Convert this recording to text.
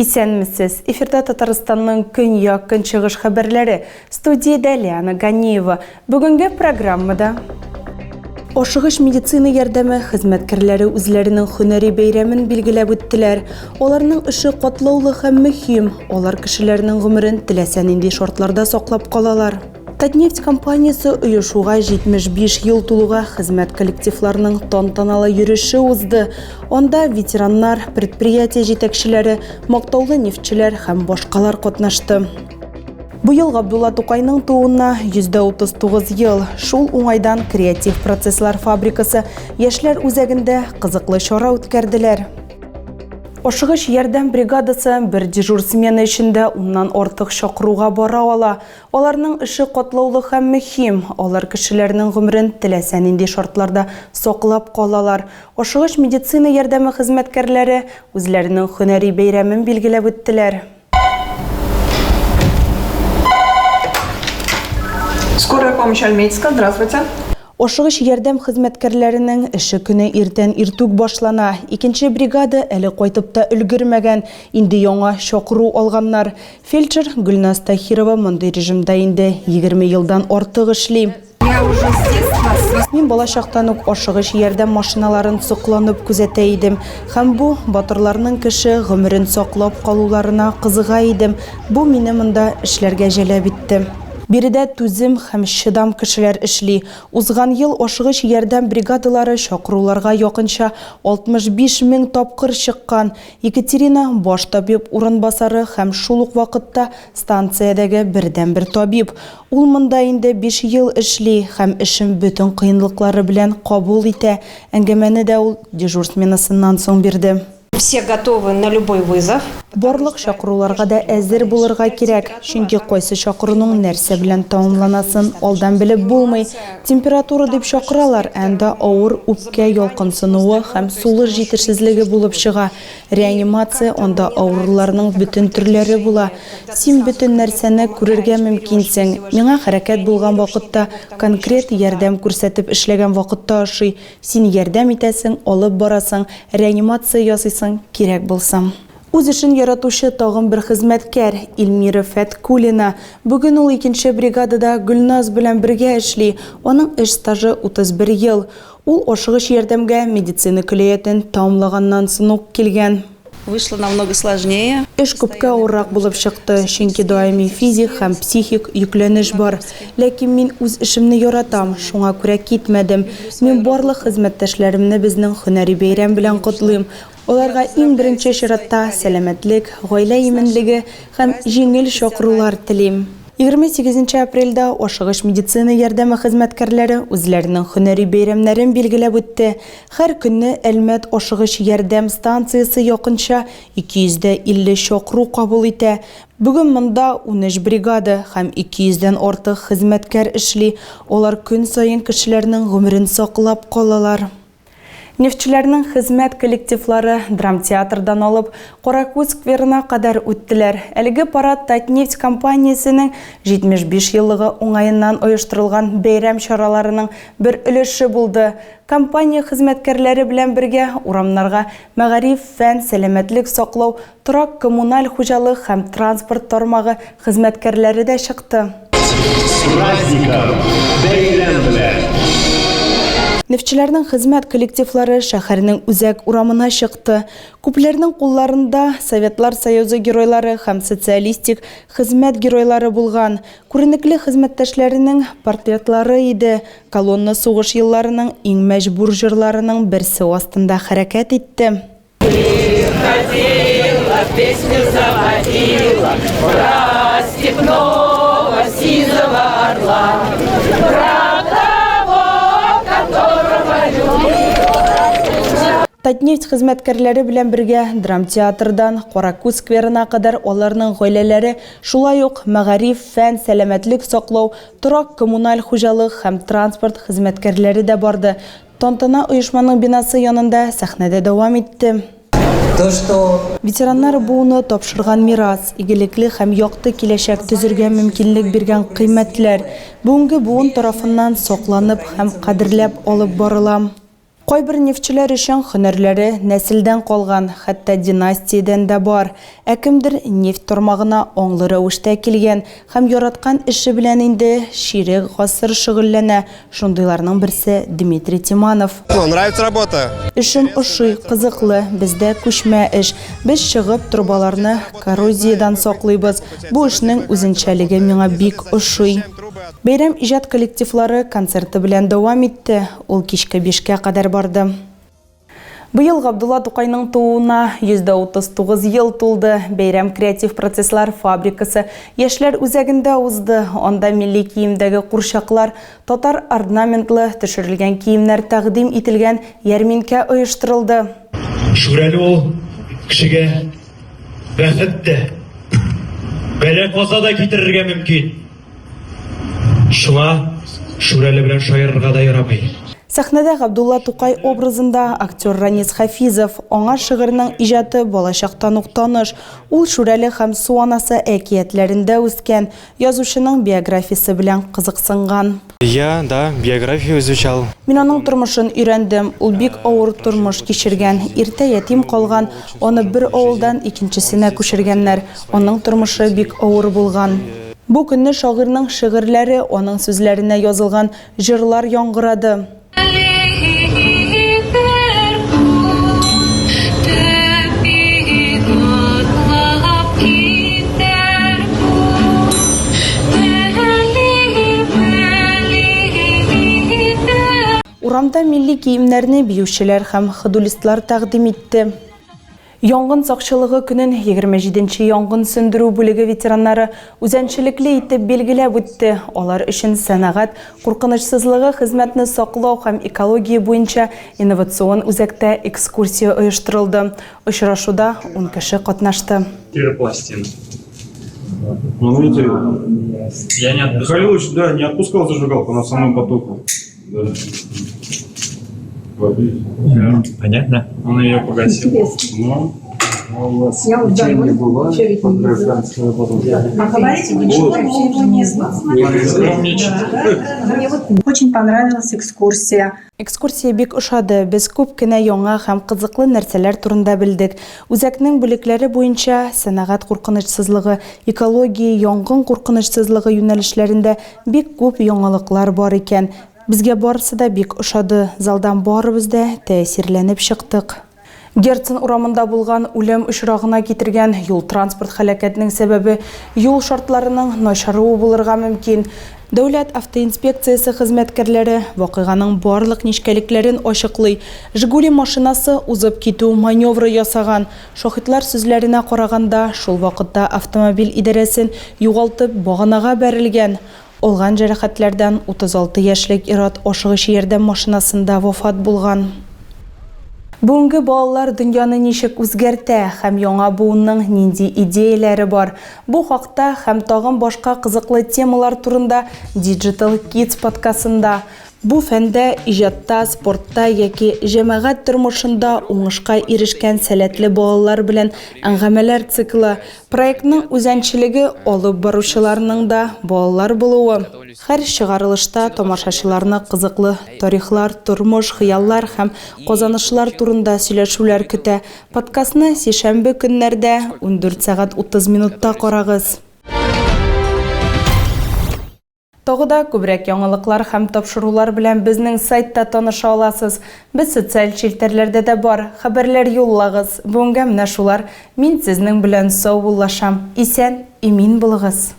Исәнмесез. Эфирда Татарстанның көньяк көнчыгыш хәбәрләре. Студияда Лиана Ганиева. Бүгенге программада Ошыгыш медицина ярдәме хезмәткәрләре үзләренең һөнәри бәйрәмен билгеләп үттеләр. Аларның эше катлаулы һәм мөһим. Алар кешеләрнең гомерен теләсә нинди шартларда саклап калалар. Татнефть компаниясе оешуга 75 ел тулуга хезмәт коллективларының тантаналы йөреше узды. Онда ветераннар, предприятие җитәкчеләре, мактаулы нефтчеләр һәм башкалар катнашты. Быел Габдулла Тукайның тууына 139 ел. Шул уңайдан креатив процесслар фабрикасы яшьләр үзәгендә кызыклы чара үткәрделәр. Ошыгыш ярдәм бригадасы бер дежур смена эчендә уннан артык чакыруга бара ала. Аларның эше катлаулы һәм мөһим. Алар кешеләрнең гомерен теләсә нинди шартларда саклап калалар. Ошыгыш медицина ярдәме хезмәткәрләре үзләренең һөнәри бәйрәмен билгеләп үттеләр. Скорая помощь Альметьевска, здравствуйте. Ошыгыш ярдәм хезмәткәрләренең эше көне иртән иртүк башлана. Икенче бригада әле кайтып та өлгермәгән. Инде яңа чакыру алганнар. Фельдшер Гөлназ Тахирова мондый режимда инде 20 елдан артык эшли. Мин балачактан ук ошыгыш ярдәм машиналарын сокланып күзәтә идем. Һәм бу батырларның кеше гомерен саклап калуларына кызыга идем. Бу мине монда эшләргә җәлеп итте. Биредә түзем һәм чыдам кешеләр эшли. Узган ел ошыгыш ярдәм бригадалары чакыруларга якынча 65 мең тапкыр чыккан. Екатерина баш табиб урынбасары һәм шул ук вакытта станциядәге бердән-бер табиб. Ул монда инде 5 ел эшли һәм эшен бөтен кыенлыклары белән кабул итә. Әңгәмәне дә ул дежур сменасыннан соң бирде. Все готовы на любой вызов. Барлык чакыруларга да әзер булырга кирәк, чөнки кайсы чакыруның нәрсә белән тәмамланасын алдан белеп булмый. Температура дип чакыралар, әндә авыр үпкә ялкынсынуы һәм сулыш җитешсезлеге булып чыга. Реанимация анда авырларның бөтен төрләре була. Син бөтен нәрсәне күрергә мөмкинсең. Миңа хәрәкәт булган вакытта, конкрет ярдәм күрсәтеп эшләгән вакытта ашый. Син ярдәм итәсең, алып барасың, реанимация ясыйсың, кирәк булсам. Үз эшен яратучы тагын бер хезмәткәр Илмира Фәткулина. Бүген ул икенче бригадада Гөлназ белән бергә эшли. Аның эш стажы 31 ел. Ул ошыгыш ярдәмгә медицина көллиятен тәмамлаганнан соң ук килгән. Вышло намного сложнее. Эш күпкә авыррак булып чыкты, чөнки даими физик һәм психик йөкләнеш бар. Ләкин мин үз эшемне яратам, шуңа күрә китмәдем. Мин барлык хезмәттәшләремне безнең һөнәри бәйрәм белән котлыйм. Аларга иң беренче чиратта сәламәтлек, гаилә именлеге һәм җиңел чакырулар телим. 28 апрельдә Ошыгыш медицина ярдәме хезмәткәрләре үзләренең һөнәри бәйрәмнәрен билгеләп үтте. Һәр көнне Әлмәт Ошыгыш ярдәм станциясе якынча 250 чакыру кабул итә. Бүген монда 13 бригада һәм 200дән артык хезмәткәр эшли. Алар көн саен кешеләрнең гомерен саклап калалар. Нефтчеләрнең хезмәт коллективлары драмтеатрдан алып Каракүз скверына кадәр үттеләр. Әлеге парад Татнефть компаниясенең 75 еллыгы уңаеннан оештырылган бәйрәм чараларының бер өлеше булды. Компания хезмәткәрләре белән бергә урамнарга мәгариф, фән, сәламәтлек саклау, торак коммуналь хуҗалык һәм транспорт тармагы хезмәткәрләре дә чыкты. Нефтчеләрнең хезмәт коллективлары шәһәрнең үзәк урамына чыкты. Күпләрнең кулларында Советлар Союзы геройлары һәм социалистик хезмәт геройлары булган. Күренекле хезмәттәшләренең портретлары иде. Колонна сугыш елларының иң мәҗбүр җырларының берсе астында хәрәкәт итте. Татнефть хезмәткәрләре белән бергә драмтеатрдан Каракүз скверына кадәр аларның гаиләләре, шулай ук мәгариф, фән, сәламәтлек саклау, торак коммуналь хуҗалык һәм транспорт хезмәткәрләре дә барды. Тантана оешманың бинасы янында сәхнәдә дәвам итте. Ветераннар буыны тапшырган мирас, игелекле һәм якты киләчәк төзергә мөмкинлек биргән кыйммәтләр. Бүгенге буын тарафыннан сакланып һәм кадерләп алып барыла. Кайбер нефтчеләр өчен һөнәрләре нәселдән калган, хәтта династиядән дә бар. Кемдер нефть тормагына аңлы рәвештә килгән һәм яраткан эше белән инде ширек гасыр шөгыльләнә. Шундыйларның берсе Дмитрий Тиманов. Нравится работа. Эшем ошый, кызыклы, бездә күчмә эш. Без чыгып трубаларны коррозиядан саклыйбыз. Бу эшнең үзенчәлеге миңа бик ошый. Бәйрәм иҗат коллективлары концерты белән дәвам итте. Ул кичке 5-кә кадәр барды. Быел Габдулла Тукайның тууына 139 ел тулды. Бәйрәм креатив процесслар фабрикасы яшьләр үзәгендә узды. Анда милли киемдәге курчаклар, татар орнаментлы төшерелгән киемнәр тәкъдим ителгән ярминкә оештырылды. Шүрәле ул кешегә бәхет тә, бәла-каза да китерергә мөмкин. Шуңа Шүрәле белән шаярырга да ярамый. Сәхнәдә Габдулла Тукай образында актер Ранис Хафизов, аңа шигырьнең иҗаты балачактан ук таныш. Ул Шүрәле һәм Суанасы әкиятләрендә үскән, язучының биографиясе белән кызыксынган. Я, да, биографию изучал. Мин аның тормышын өйрәндем. Ул бик авыр тормыш кичергән, иртә ятим калган, аны бер авылдан икенчесенә күчергәннәр. Аның тормышы бик авыр булган. Бу көнне шагыйрьнең шигырьләре, аның сүзләренә язылган җырлар яңгырады. Урамда милли киемнәрне биючеләр һәм худолистлар тәкъдим итте. Янгын сакчылыгы көнен 27-нче янгын сөндерү бүлеге ветераннары үзенчәлекле итеп билгеләп үтте. Алар өчен сәнәгать, куркынычсызлыгы хезмәтне саклау һәм экология буенча инновацион үзәктә экскурсия оештырылды. Очрашуда 10 кеше катнашты. Пластин. Ну, видите, я не отпускал. Михайлович, да, не отпускал зажигалку на самом потоку. Да. Понятно? Он ее погасил. Ну, у вас печенье было, по-гражданскому потом. Очень понравилась экскурсия. Экскурсия бик ошады. Без күп кенә яңа һәм кызыклы нәрсәләр турында белдек. Үзәкнең бүлекләре буенча сәнәгать куркынычсызлыгы, экология, янгын куркынычсызлыгы юнәлешләрендә бик күп яңалыклар бар икән. Безгә барысы да бик ошады. Залдан барыбыз да тәэсирләнеп чыктык. Герцен урамында булган үлем очрагына китергән юл транспорт һәлакәтенең сәбәбе юл шартларының начаруы булырга мөмкин. Дәүләт автоинспекциясе хезмәткәрләре вакыйганың барлык нечкәлекләрен ачыклый. Жигули машинасы узып китү маневры ясаган. Шаһитлар сүзләренә караганда, шул вакытта автомобиль идарәсен югалтып баганага бәрелгән. Олган җәрәхәтләрдән 36 яшьлек ир-ат ашыгыч ярдәм машинасында вафат булган. Бүгенге балалар дөньяны ничек үзгәртә һәм яңа буынның нинди идеяләре бар? Бу хакта һәм тагын башка кызыклы темалар турында Digital Kids подкастында. Бу фәндә, иҗатта, спортта яки җәмәгать тормышында уңышка ирешкән сәләтле балалар белән әңгәмәләр циклы. Проектның үзенчәлеге алып баручыларның да балалар булуы. Һәр чыгарылышта тамашачыларны кызыклы тарихлар, тормыш, хыяллар һәм казанышлар турында сөйләшүләр көтә. Подкастны сишәмбе көннәрдә 14 сәгать 30 минутта карагыз. Тогыда күбрәк яңалыклар һәм тапшырулар белән безнең сайтта таныша аласыз. Без социаль челтәрләрдә дә бар. Хәбәрләр юллагыз. Бүгенгә менә шулар. Мин сезнең белән сау булашам. Исән, имин булыгыз.